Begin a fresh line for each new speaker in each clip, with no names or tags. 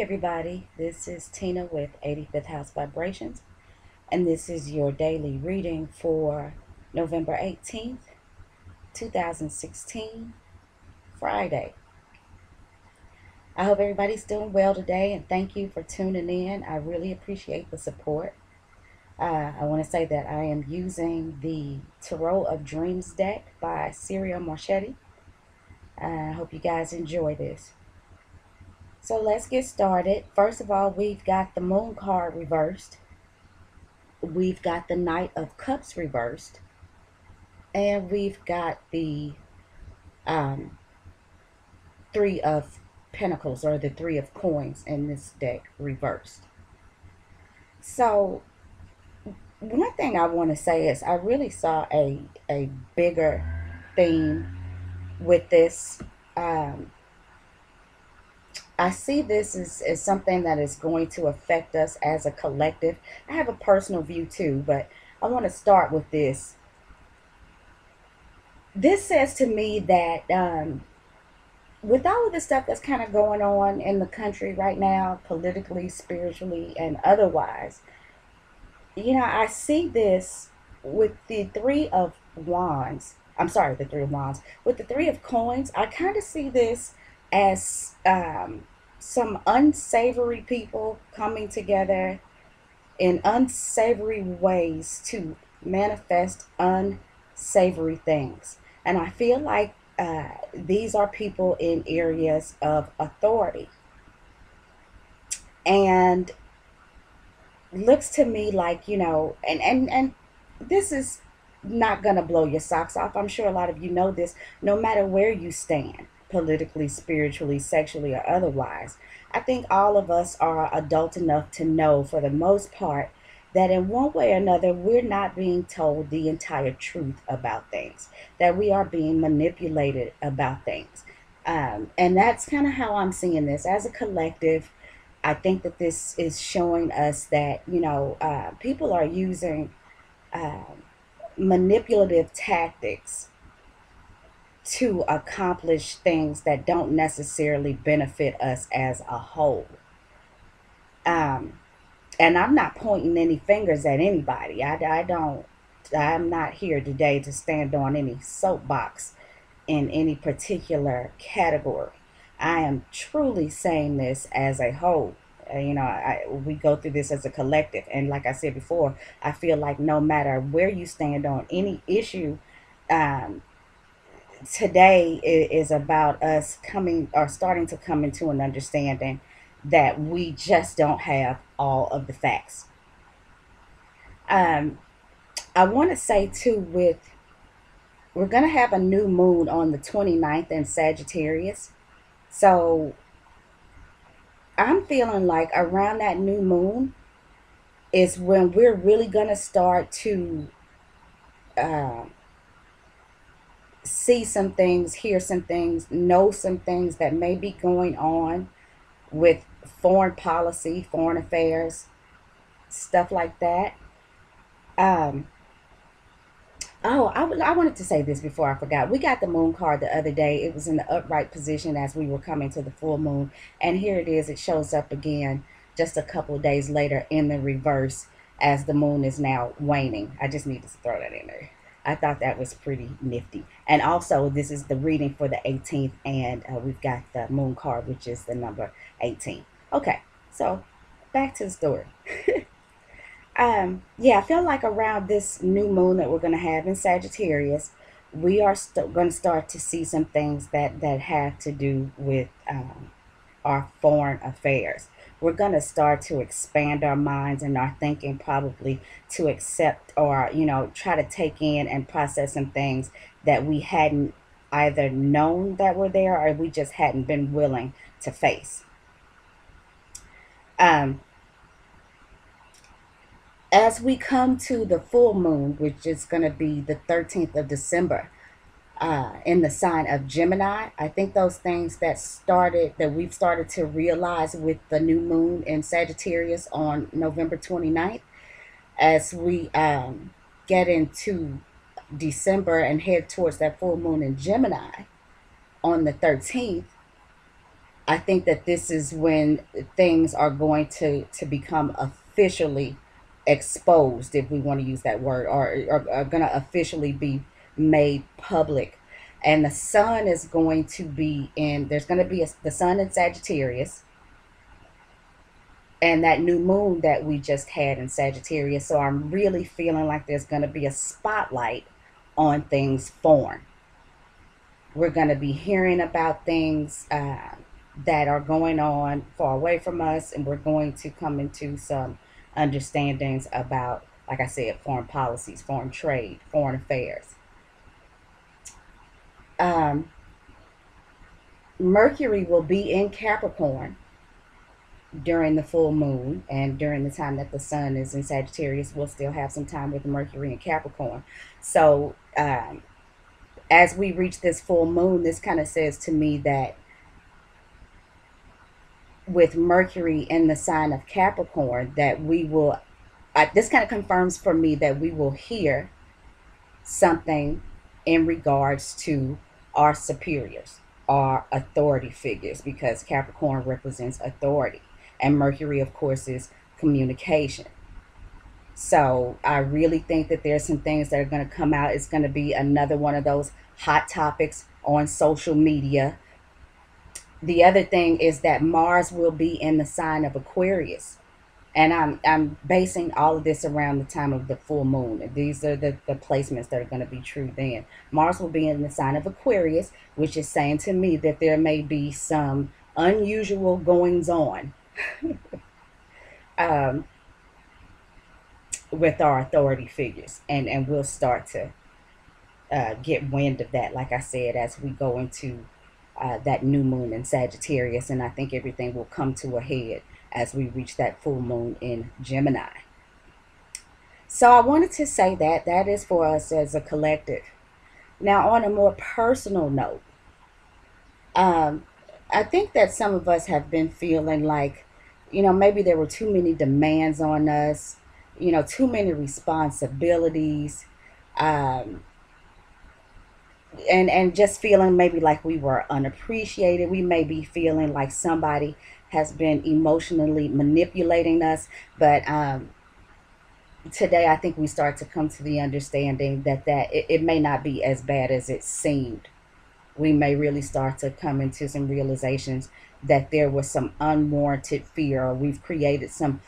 everybody, this is Tina with 85th House Vibrations, and this is your daily reading for November 18th, 2016, Friday. I hope everybody's doing well today, and thank you for tuning in. I really appreciate the support. I want to say that I am using the Tarot of Dreams deck by Ciro Marchetti. I hope you guys enjoy this. So let's get started. First of all, we've got the Moon card reversed. We've got the Knight of Cups reversed. And we've got the um, Three of Pentacles, or the Three of Coins in this deck reversed. So one thing I want to say is I really saw a bigger theme with this. Um, I see this as something that is going to affect us as a collective. I have a personal view too, but I want to start with this. This says to me that with all of the stuff that's kind of going on in the country right now, politically, spiritually, and otherwise, I see this with the Three of Wands. I'm sorry, the Three of Wands. With the Three of Coins, I kind of see this as some unsavory people coming together in unsavory ways to manifest unsavory things. And I feel like these are people in areas of authority. And looks to me like, and this is not going to blow your socks off. I'm sure a lot of you know this. No matter where you stand, politically, spiritually, sexually, or otherwise, I think all of us are adult enough to know, for the most part, that in one way or another, we're not being told the entire truth about things, that we are being manipulated about things. And that's kind of how I'm seeing this as a collective. I think that this is showing us that, people are using uh, manipulative tactics to accomplish things that don't necessarily benefit us as a whole. Um, and I'm not pointing any fingers at anybody. I'm not here today to stand on any soapbox in any particular category. I am truly saying this as a whole. We go through this as a collective. And like I said before, I feel like no matter where you stand on any issue, um, today is about us coming or starting to come into an understanding that we just don't have all of the facts. Um, I want to say too, we're going to have a new moon on the 29th in Sagittarius. So I'm feeling like around that new moon is when we're really going to start to uh, see some things, hear some things, know some things that may be going on with foreign policy, foreign affairs, stuff like that. Um, oh, I wanted to say this before I forgot. We got the moon card the other day. It was in the upright position as we were coming to the full moon. And here it is. It shows up again just a couple of days later in the reverse as the moon is now waning. I just needed to throw that in there. I thought that was pretty nifty. And also, this is the reading for the 18th, and we've got the moon card, which is the number 18. Okay, so back to the story. Yeah, I feel like around this new moon that we're going to have in Sagittarius, we are going to start to see some things that have to do with our foreign affairs. We're going to start to expand our minds and our thinking, probably to accept or, try to take in and process some things that we hadn't either known that were there, or we just hadn't been willing to face. Um, as we come to the full moon, which is going to be the 13th of December, in the sign of Gemini, I think those things that we've started to realize with the new moon in Sagittarius on November 29th, as we get into December and head towards that full moon in Gemini on the 13th, I think that this is when things are going to become officially exposed, if we want to use that word, or are going to officially be made public. And the sun is going to be in, there's going to be the sun in Sagittarius, and that new moon that we just had in Sagittarius. So I'm really feeling like there's going to be a spotlight on things foreign. We're going to be hearing about things that are going on far away from us, and we're going to come into some understandings about, like I said, foreign policies, foreign trade, foreign affairs. Um, Mercury will be in Capricorn during the full moon, and during the time that the sun is in Sagittarius, we'll still have some time with Mercury in Capricorn. So, as we reach this full moon, this kind of says to me that with Mercury in the sign of Capricorn, that we will, this kind of confirms for me that we will hear something in regards to our superiors, our authority figures, because Capricorn represents authority, and Mercury, of course, is communication. So I really think that there's some things that are going to come out. It's going to be another one of those hot topics on social media. The other thing is that Mars will be in the sign of Aquarius. And I'm basing all of this around the time of the full moon. These are the placements that are going to be true then. Mars will be in the sign of Aquarius, which is saying to me that there may be some unusual goings on um, with our authority figures. And we'll start to get wind of that, like I said, as we go into that new moon in Sagittarius. And I think everything will come to a head as we reach that full moon in Gemini. So I wanted to say that that is for us as a collective. Now, on a more personal note, um, I think that some of us have been feeling like, maybe there were too many demands on us, too many responsibilities. Um, and just feeling maybe like we were unappreciated. We may be feeling like somebody has been emotionally manipulating us. But today, I think we start to come to the understanding that it may not be as bad as it seemed. We may really start to come into some realizations that there was some unwarranted fear, or we've created some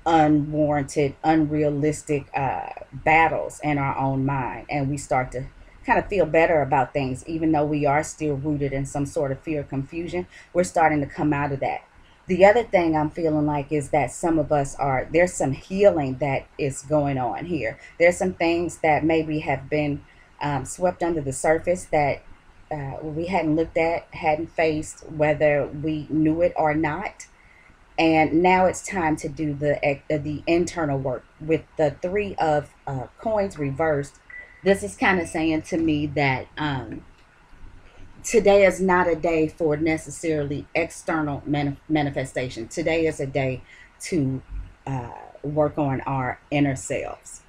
unwarranted, unrealistic battles in our own mind, and we start to kind of feel better about things, even though we are still rooted in some sort of fear, confusion. We're starting to come out of that. The other thing I'm feeling like is that some of us are, there's some healing that is going on here. There's some things that maybe have been swept under the surface that we hadn't looked at, hadn't faced, whether we knew it or not. And now it's time to do the internal work with the three of coins reversed. This is kind of saying to me that today is not a day for necessarily external manifestation. Today is a day to work on our inner selves.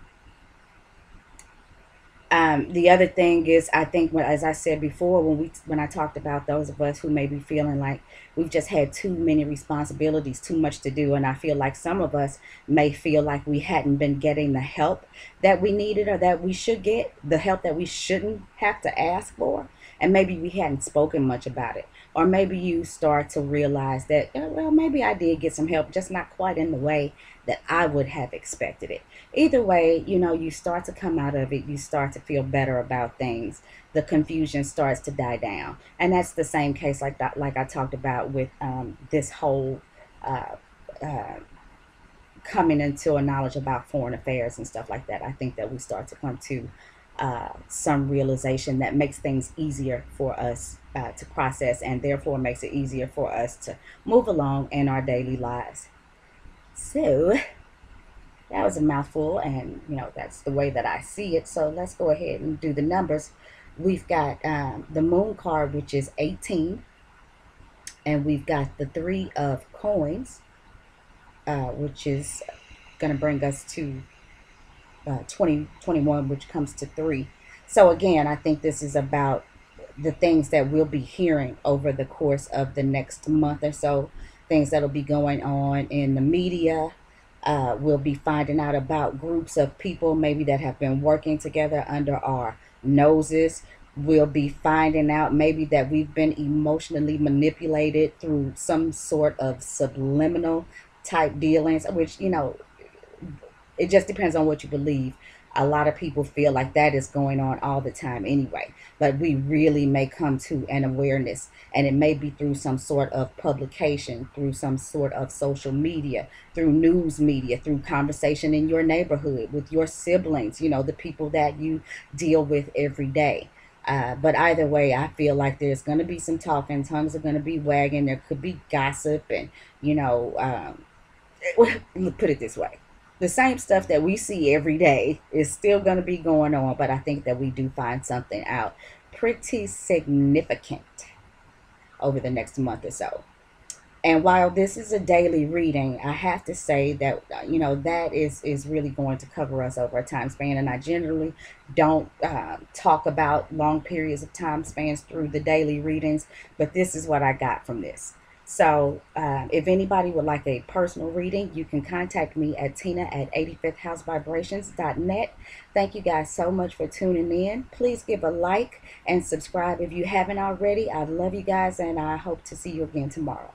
The other thing is, I think, as I said before, when I talked about those of us who may be feeling like we've just had too many responsibilities, too much to do, and I feel like some of us may feel like we hadn't been getting the help that we needed, or that we should get, the help that we shouldn't have to ask for, and maybe we hadn't spoken much about it. Or maybe you start to realize that, well, maybe I did get some help, just not quite in the way that I would have expected it. Either way, you start to come out of it, you start to feel better about things. The confusion starts to die down. And that's the same case like that, like I talked about with this whole uh, uh, coming into a knowledge about foreign affairs and stuff like that. I think that we start to come to some realization that makes things easier for us to process, and therefore makes it easier for us to move along in our daily lives. So that was a mouthful, and that's the way that I see it. So let's go ahead and do the numbers. We've got the moon card, which is 18, and we've got the three of coins, which is going to bring us to 2021, which comes to 3. So again, I think this is about the things that we'll be hearing over the course of the next month or so, things that'll be going on in the media. We'll be finding out about groups of people maybe that have been working together under our noses. We'll be finding out maybe that we've been emotionally manipulated through some sort of subliminal type dealings, which, it just depends on what you believe. A lot of people feel like that is going on all the time anyway, but we really may come to an awareness, and it may be through some sort of publication, through some sort of social media, through news media, through conversation in your neighborhood with your siblings, the people that you deal with every day. But either way, I feel like there's going to be some talking, tongues are going to be wagging, there could be gossip, and you know, put it this way, the same stuff that we see every day is still going to be going on, but I think that we do find something out pretty significant over the next month or so. And while this is a daily reading, I have to say that that is really going to cover us over a time span. And I generally don't talk about long periods of time spans through the daily readings, but this is what I got from this. So if anybody would like a personal reading, you can contact me at tina@85thhousevibrations.net. Thank you guys so much for tuning in. Please give a like and subscribe if you haven't already. I love you guys, and I hope to see you again tomorrow.